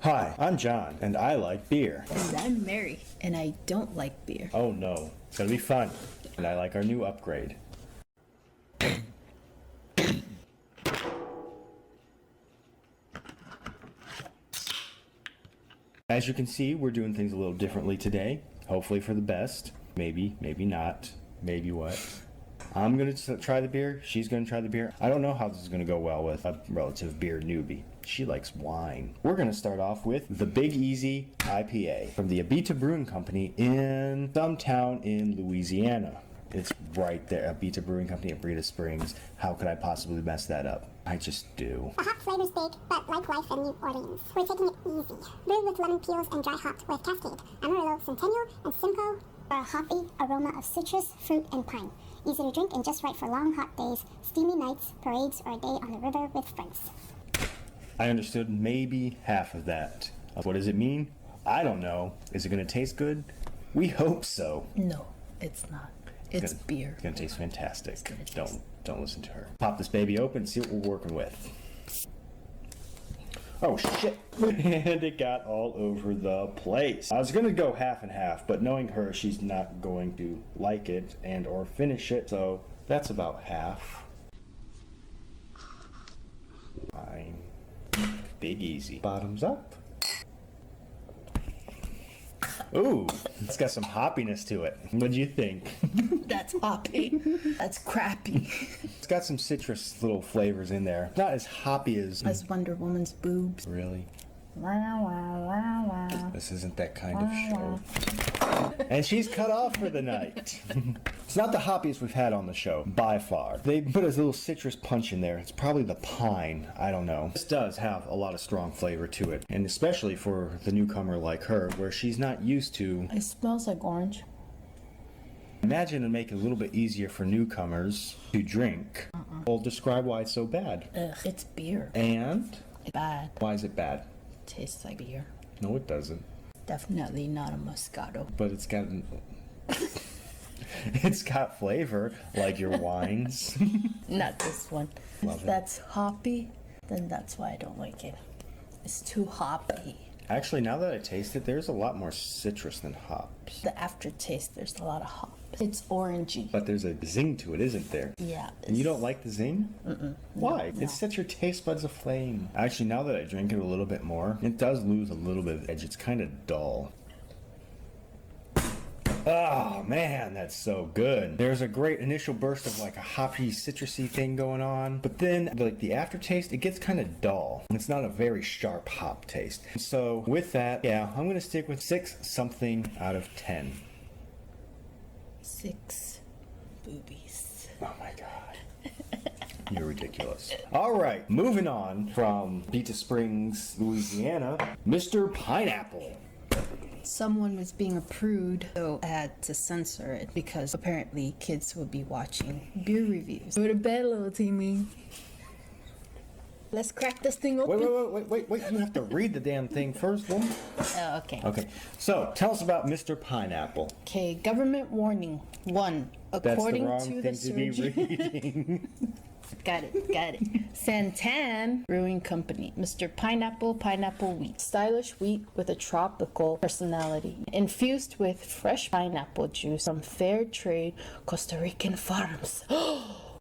Hi, I'm John, and I like beer. And I'm Mary, and I don't like beer. Oh no, it's gonna be fun. And I like our new upgrade. As you can see, we're doing things a little differently today. Hopefully for the best. Maybe, maybe not. Maybe what? I'm gonna try the beer. She's gonna try the beer. I don't know how this is gonna go well with a relative beer newbie. She likes wine. We're gonna start off with the Big Easy IPA from the Abita Brewing Company in some town in Louisiana. It's right there, Abita Brewing Company at Brita Springs. How could I possibly mess that up? I just do. A hop flavor steak, but like life in New Orleans. We're taking it easy. Brewed with lemon peels and dry hopped with Cascade, Amarillo, Centennial, and Simcoe. For a hoppy aroma of citrus, fruit, and pine. Easy to drink and just right for long hot days, steamy nights, parades, or a day on the river with friends. I understood maybe half of that. What does it mean? I don't know. Is it going to taste good? We hope so. No, it's not. It's beer. It's going to taste fantastic. Don't listen to her. Pop this baby open and see what we're working with. Oh shit! And it got all over the place. I was going to go half and half, but knowing her, she's not going to like it and or finish it, so that's about half. Fine. Big Easy. Bottoms up. Ooh, it's got some hoppiness to it. What do you think? That's hoppy. That's crappy. It's got some citrus little flavors in there. Not as hoppy as Wonder Woman's boobs. Really? Wow, wow, wow, wow. This isn't that kind of show. And she's cut off for the night. It's not the hoppiest we've had on the show, by far. They put a little citrus punch in there. It's probably the pine. I don't know. This does have a lot of strong flavor to it. And especially for the newcomer like her, where she's not used to. It smells like orange. Imagine and make it a little bit easier for newcomers to drink. Well, describe why it's so bad. Ugh, it's beer. And? It's bad. Why is it bad? Tastes like beer. No, it doesn't. Definitely not a Moscato. But it's got... It's got flavor, like your wines. Not this one. Love If it. that's hoppy, then that's why I don't like it. It's too hoppy. Actually, now that I taste it, there's a lot more citrus than hops. The aftertaste, there's a lot of hop. It's orangey. But there's a zing to it, isn't there? Yeah. And you don't like the zing? Why? No. It sets your taste buds aflame. Actually, now that I drink it a little bit more, it does lose a little bit of edge. It's kind of dull. Oh man, that's so good. There's a great initial burst of like a hoppy, citrusy thing going on, but then like the aftertaste, it gets kind of dull. It's not a very sharp hop taste. So with that, yeah, I'm gonna stick with 6 something out of 10. 6 boobies. Oh my god. You're ridiculous. All right, moving on from Beta Springs, Louisiana, Mr. Pineapple. Someone was being a prude, so I had to censor it because apparently kids would be watching beer reviews. Go to bed, little Timmy. Let's crack this thing open. Wait. You have to read the damn thing first, woman. Oh, okay. Okay, so tell us about Mr. Pineapple. Okay, government warning. 1. That's the According wrong to thing the to be surgeon. reading. Got it. SanTan Brewing Company. Mr. Pineapple wheat. Stylish wheat with a tropical personality. Infused with fresh pineapple juice from fair trade Costa Rican farms.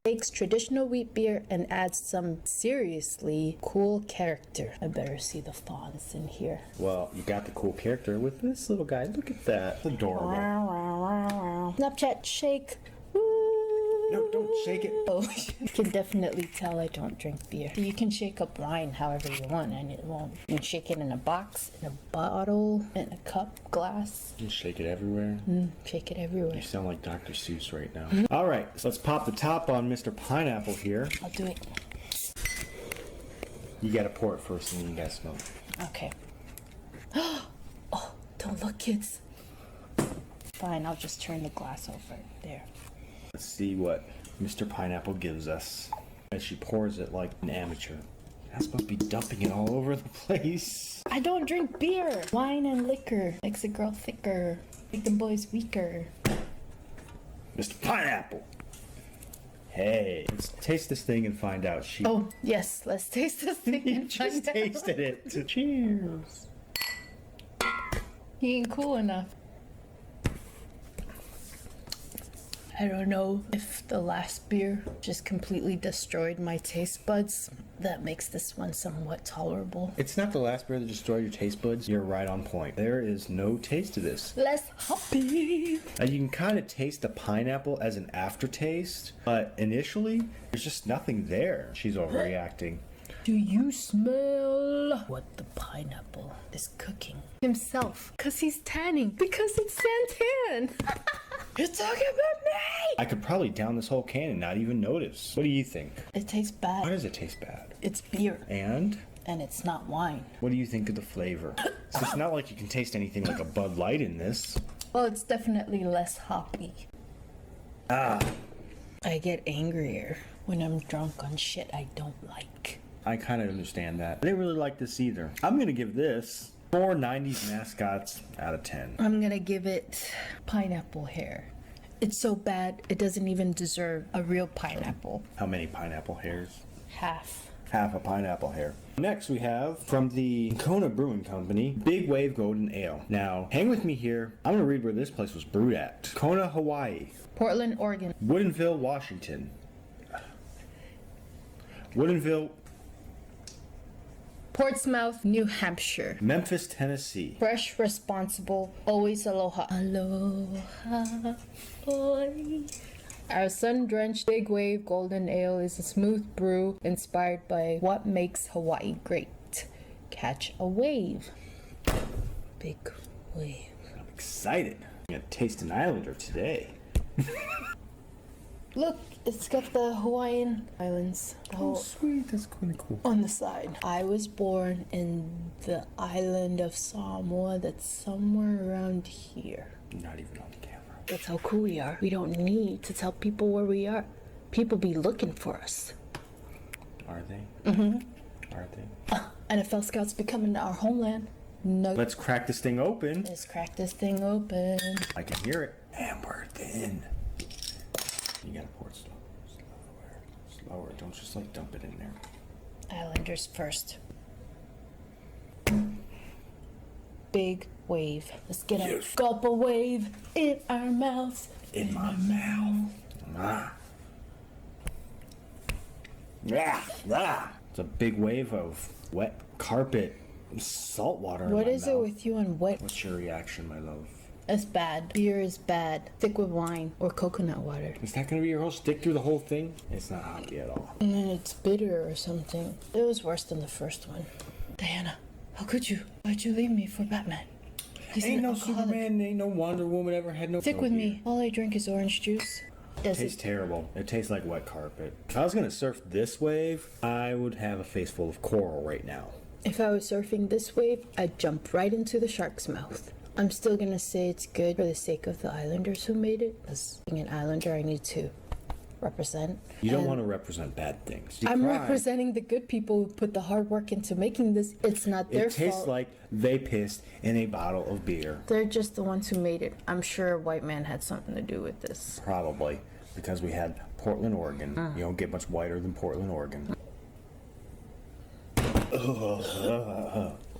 Makes traditional wheat beer and adds some seriously cool character. I better see the fonts in here. Well, you got the cool character with this little guy. Look at that. It's adorable. Snapchat shake. No, don't shake it. Oh, you can definitely tell I don't drink beer. You can shake up wine however you want, and it won't. You can shake it in a box, in a bottle, in a cup, glass. You shake it everywhere. Shake it everywhere. You sound like Dr. Seuss right now. All right, so let's pop the top on Mr. Pineapple here. I'll do it. You gotta pour it first and then you gotta smell it. Okay. Oh, don't look, kids. Fine, I'll just turn the glass over. There. Let's see what Mr. Pineapple gives us as she pours it like an amateur. You're not supposed to be dumping it all over the place. I don't drink beer. Wine and liquor makes a girl thicker, make the boys weaker. Mr. Pineapple. Okay, let's taste this thing and find out. Oh, yes, let's taste this thing. You and just find out. tasted it. Cheers. He ain't cool enough. I don't know if the last beer just completely destroyed my taste buds. That makes this one somewhat tolerable. It's not the last beer that destroyed your taste buds. You're right on point. There is no taste to this. Less hoppy. And you can kind of taste the pineapple as an aftertaste, but initially, there's just nothing there. She's overreacting. Do you smell what the pineapple is cooking? Himself. Because he's tanning. Because it's SanTan. You're talking about me! I could probably down this whole can and not even notice. What do you think? It tastes Why bad. does it taste bad? It's beer. And And it's not wine. what do you think of the flavor? It's not like you can taste anything like a Bud Light in this. Well, it's definitely less hoppy. Ah, I get angrier when I'm drunk on shit I don't like. I kind of understand that. I didn't really like this either. I'm gonna give this 4 90s mascots out of 10. I'm gonna give it pineapple hair. It's so bad, it doesn't even deserve a real pineapple. How many pineapple hairs? Half. Half a pineapple hair. Next we have from the Kona Brewing Company, Big Wave Golden Ale. Now, hang with me here. I'm gonna read where this place was brewed at. Kona, Hawaii. Portland, Oregon. Woodinville, Washington. Woodinville, Portsmouth, New Hampshire. Memphis, Tennessee. Fresh, responsible, always aloha. Aloha, boy. Our sun-drenched Big Wave Golden Ale is a smooth brew inspired by what makes Hawaii great. Catch a wave. Big wave. I'm excited. I'm gonna taste an Islander today. Look, it's got the Hawaiian Islands. The whole sweet. That's kind of cool. on the side. I was born in the island of Samoa that's somewhere around here. Not even on the camera. That's how cool we are. We don't need to tell people where we are. People be looking for us. Are they? Are they? NFL scouts be coming to our homeland. No. Let's crack this thing open. Let's crack this thing open. I can hear it. And we're in. You gotta pour it slow. Slower. Don't just like dump it in there. Islanders first. Big wave. Let's get a gulp of wave in our mouths. In my mouth. Ah. It's a big wave of wet carpet, salt water. What in my is it mouth. with you and wet? What's your reaction, my love? It's bad. Beer is bad. Thick with wine or coconut water. Is that gonna be your whole stick through the whole thing? It's not hoppy at all. And then it's bitter or something. It was worse than the first one. Diana, how could you? Why'd you leave me for Batman? He's Ain't an no alcoholic. Superman, ain't no Wonder Woman ever had no. Stick no with beer. me. All I drink is orange juice. Does It tastes it? terrible. It tastes like wet carpet. If I was gonna surf this wave, I would have a face full of coral right now. If I was surfing this wave, I'd jump right into the shark's mouth. I'm still gonna say it's good for the sake of the Islanders who made it. As being an Islander, I need to represent. You don't And want to represent bad things. I'm Decry. representing the good people who put the hard work into making this. It's not their It tastes fault. like they pissed in a bottle of beer. They're just the ones who made it. I'm sure a white man had something to do with this. Probably. Because we had Portland, Oregon. You don't get much whiter than Portland, Oregon.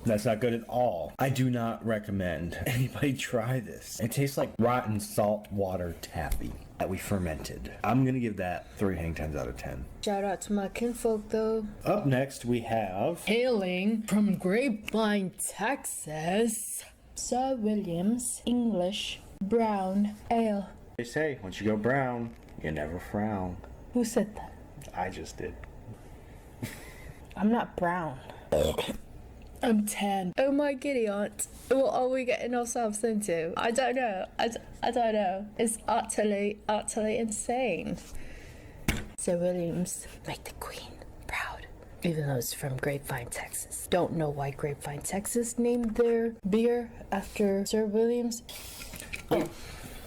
That's not good at all. I do not recommend anybody try this. It tastes like rotten salt water taffy that we fermented. I'm gonna give that 3 hang tens out of 10. Shout out to my kinfolk though. Up next we have Hailing from Grapevine, Texas, Sir William's English Brown Ale. they say once you go brown, you never frown. Who said that? I just did. I'm not brown. I'm tan. Oh my giddy aunt. What are we getting ourselves into? I don't know. I don't know. It's utterly insane. Sir Williams, make the queen proud. Even though it's from Grapevine, Texas. Don't know why Grapevine, Texas named their beer after Sir Williams. Oh,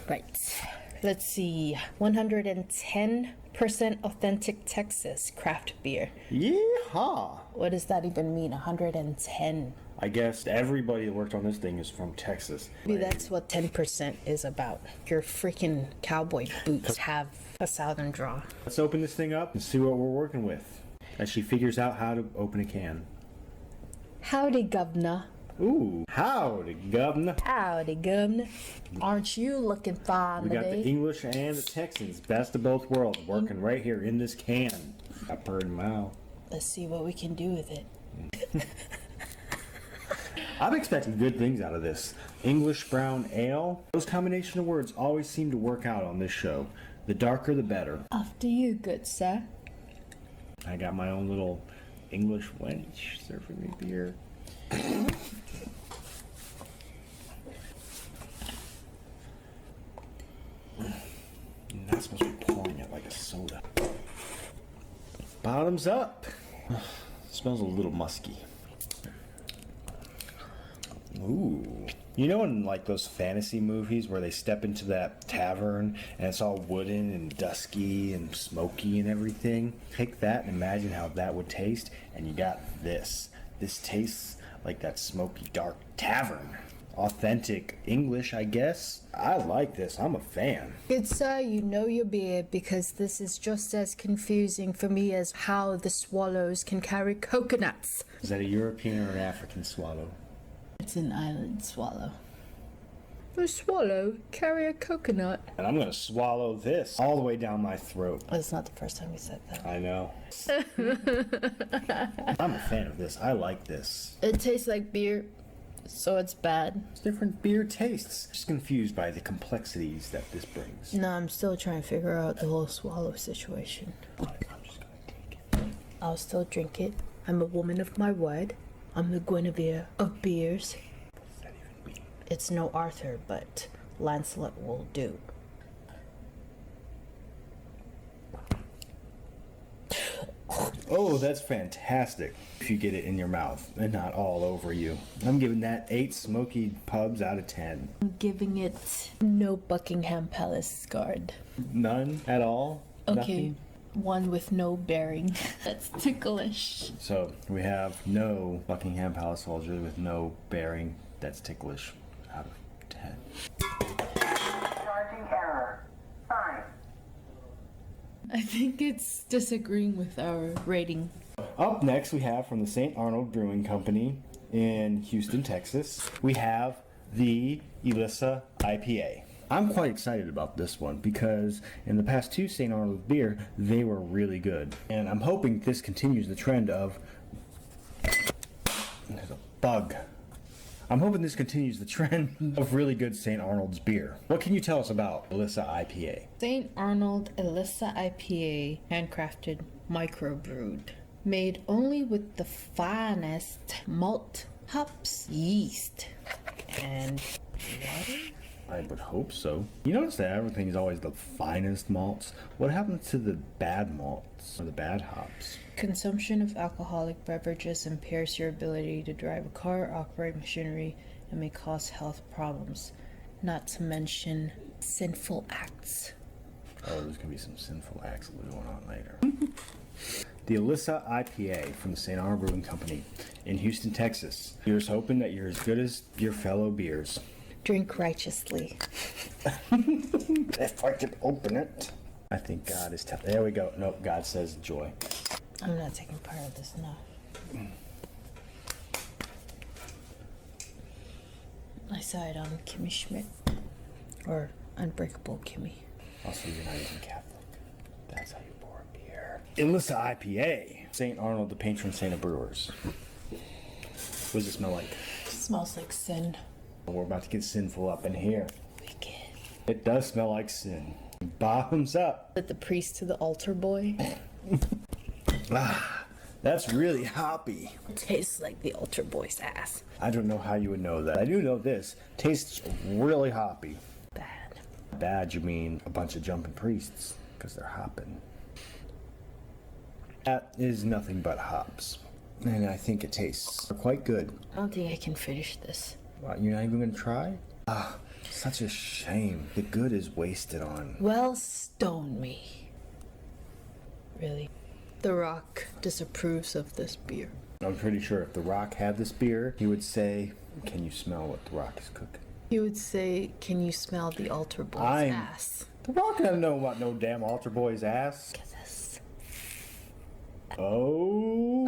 right. Let's see. 110% authentic Texas craft beer. Yeehaw! What does that even mean? 110. I guess everybody that worked on this thing is from Texas. Maybe that's what 10% is about. Your freaking cowboy boots have A southern draw. Let's open this thing up and see what we're working with as she figures out how to open a can. Howdy, governor. Ooh, howdy, governor. Howdy, governor. Aren't you looking fine We got the today? English and the Texans, best of both worlds, working right here in this can. I purred them out. Let's see what we can do with it. I'm expecting good things out of this. English brown ale. Those combination of words always seem to work out on this show. The darker, the better. After you, good sir. I got my own little English wench serving me beer. You're not supposed to be pouring it like a soda. Bottoms up. Smells a little musky. Ooh. You know in like those fantasy movies where they step into that tavern and it's all wooden and dusky and smoky and everything? Take that and imagine how that would taste, and you got this. This tastes like that smoky dark tavern. Authentic English, I guess. I like this. I'm a fan. Good sir, you know your beer because this is just as confusing for me as how the swallows can carry coconuts. Is that a European or an African swallow? It's an island swallow. A swallow carry a coconut. And I'm gonna swallow this all the way down my throat. That's not the first time you said that. I know. I'm a fan of this. I like this. It tastes like beer, so it's bad. It's different beer tastes. Just confused by the complexities that this brings. No, I'm still trying to figure out the whole swallow situation. I'm just gonna take it. I'll still drink it. I'm a woman of my word. I'm the Guinevere of beers. What does that even mean? It's no Arthur, but Lancelot will do. Oh, that's fantastic. If you get it in your mouth and not all over you. I'm giving that 8 smoky pubs out of 10. I'm giving it no Buckingham Palace guard. None at all? Okay, Nothing? one with no bearing. That's ticklish. So we have no Buckingham Palace soldier with no bearing. That's ticklish out of 10. Charging error. 5. I think it's disagreeing with our rating. Up next, we have from the St. Arnold Brewing Company in Houston, Texas, we have the Elissa IPA. I'm quite excited about this one because in the past 2 St. Arnold beer, they were really good. And I'm hoping this continues the trend of... There's a bug. I'm hoping this continues the trend of really good St. Arnold's beer. What can you tell us about Elissa IPA? St. Arnold Elissa IPA, handcrafted, microbrewed. Made only with the finest malt, hops, yeast, and water? I would hope so. You notice that everything is always the finest malts. What happens to the bad malts or the bad hops? Consumption of alcoholic beverages impairs your ability to drive a car, operate machinery, and may cause health problems. Not to mention sinful acts. Oh, there's gonna be some sinful acts going on later. The Elissa IPA from the St. Arnold Brewing Company in Houston, Texas. Here's hoping that you're as good as your fellow beers. Drink righteously. If I could open it. I think God is telling. There we go. Nope, God says joy. I'm not taking part of this now. I side on Kimmy Schmidt. Or Unbreakable Kimmy. Also, you're not even Catholic. That's how you pour a beer. Elissa IPA. St. Arnold, the patron saint of brewers. What does it smell like? It smells like sin. We're about to get sinful up in here. Wicked. It does smell like sin. Bottoms up. But the priest to the altar boy. That's really hoppy. It tastes like the altar boy's ass. I don't know how you would know that. I do know this. Tastes really hoppy. Bad. Bad, you mean a bunch of jumping priests, because they're hopping. That is nothing but hops. And I think it tastes quite good. I don't think I can finish this. What, you're not even going to try? Such a shame. The good is wasted on. Well, stone me. Really? The Rock disapproves of this beer. I'm pretty sure if The Rock had this beer, he would say, "Can you smell what The Rock is cooking?" He would say, "Can you smell the altar boy's ass?" The Rock doesn't know about no damn altar boy's ass. This. Oh.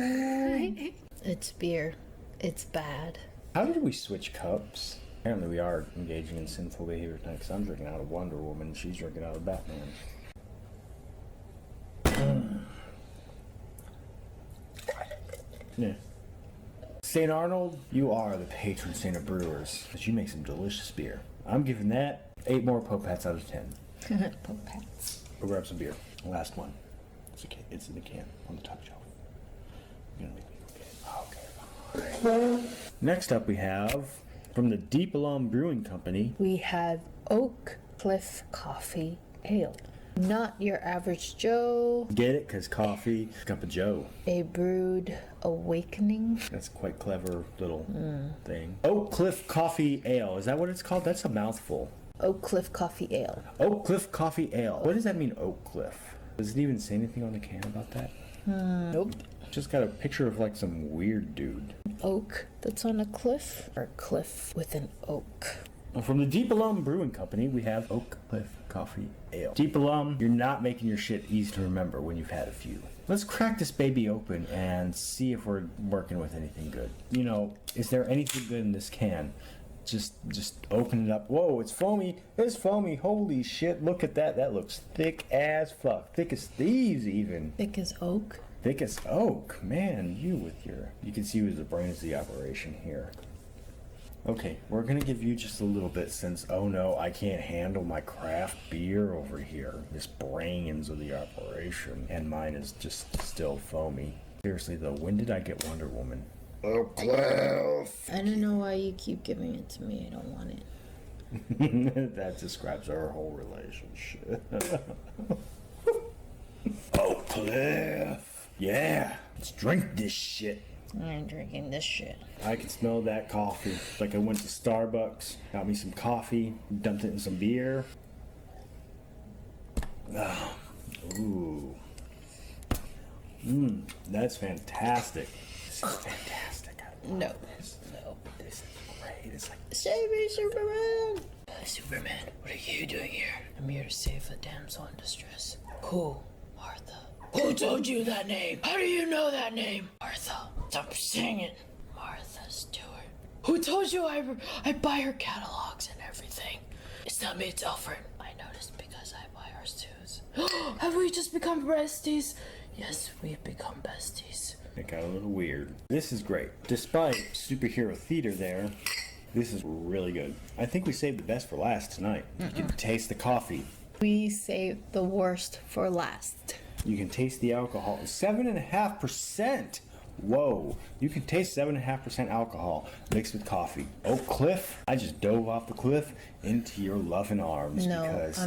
It's beer. It's bad. How did we switch cups? Apparently we are engaging in sinful behavior tonight because I'm drinking out of Wonder Woman and she's drinking out of Batman. Yeah. St. Arnold, you are the patron saint of brewers because you make some delicious beer. I'm giving that 8 more Popats out of 10. Popats. We'll grab some beer. Last one. It's in the can on the top shelf. You're gonna make me forget. Okay. Next up we have, from the Deep Ellum Brewing Company, We have Oak Cliff Coffee Ale. Not your average Joe. get it? Because coffee, cup of joe. A brewed awakening. That's a quite clever little thing. Oak Cliff Coffee Ale. Is that what it's called? That's a mouthful. Oak Cliff Coffee Ale. Oak Cliff Coffee Ale. What does that mean, Oak Cliff? Does it even say anything on the can about that? Nope. Just got a picture of like some weird dude. Oak that's on a cliff, or a cliff with an oak. From the Deep Ellum Brewing Company, we have Oak Cliff Coffee Ale. Deep Ellum, you're not making your shit easy to remember when you've had a few. Let's crack this baby open and see if we're working with anything good. You know, is there anything good in this can? Just open it up. Whoa, it's foamy. It's foamy. Holy shit, look at that. That looks thick as fuck. Thick as thieves even. Thick as oak. Thick as oak. Man, you can see who's the brains of the operation here. Okay, we're gonna give you just a little bit since, oh no, I can't handle my craft beer over here. This brains of the operation. And mine is just still foamy. Seriously though, when did I get Wonder Woman? Oh, Cliff! I don't know why you keep giving it to me. I don't want it. That describes our whole relationship. Oh, Cliff! Yeah, let's drink this shit. I'm drinking this shit. I can smell that coffee. It's like I went to Starbucks, got me some coffee, dumped it in some beer. Ah, ooh. That's fantastic. This is fantastic. I love No. this. No. This is great. It's like, Save me, Superman! Superman, what are you doing here? I'm here to save the damsel in distress. Who? Martha. Who told you that name? How do you know that name? Martha. Stop saying it. Martha Stewart. Who told you I buy her catalogs and everything? It's not me, it's Alfred. I noticed because I buy ours too. Have we just become besties? Yes, we've become besties. it got a little weird. This is great. Despite superhero theater there, this is really good. I think we saved the best for last tonight. You can taste the coffee. We saved the worst for last. You can taste the alcohol. 7.5%. Whoa. You can taste 7.5% alcohol mixed with coffee. Oak Cliff, I just dove off the cliff into your loving arms. No, because,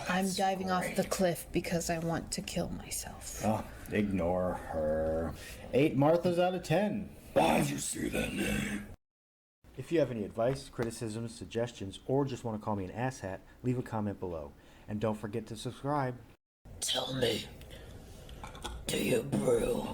I'm diving off great. the cliff because I want to kill myself. Oh, ignore her. 8 Marthas out of 10. Why'd you say that name? If you have any advice, criticisms, suggestions, or just want to call me an asshat, leave a comment below. And don't forget to subscribe. Tell me, do you brew?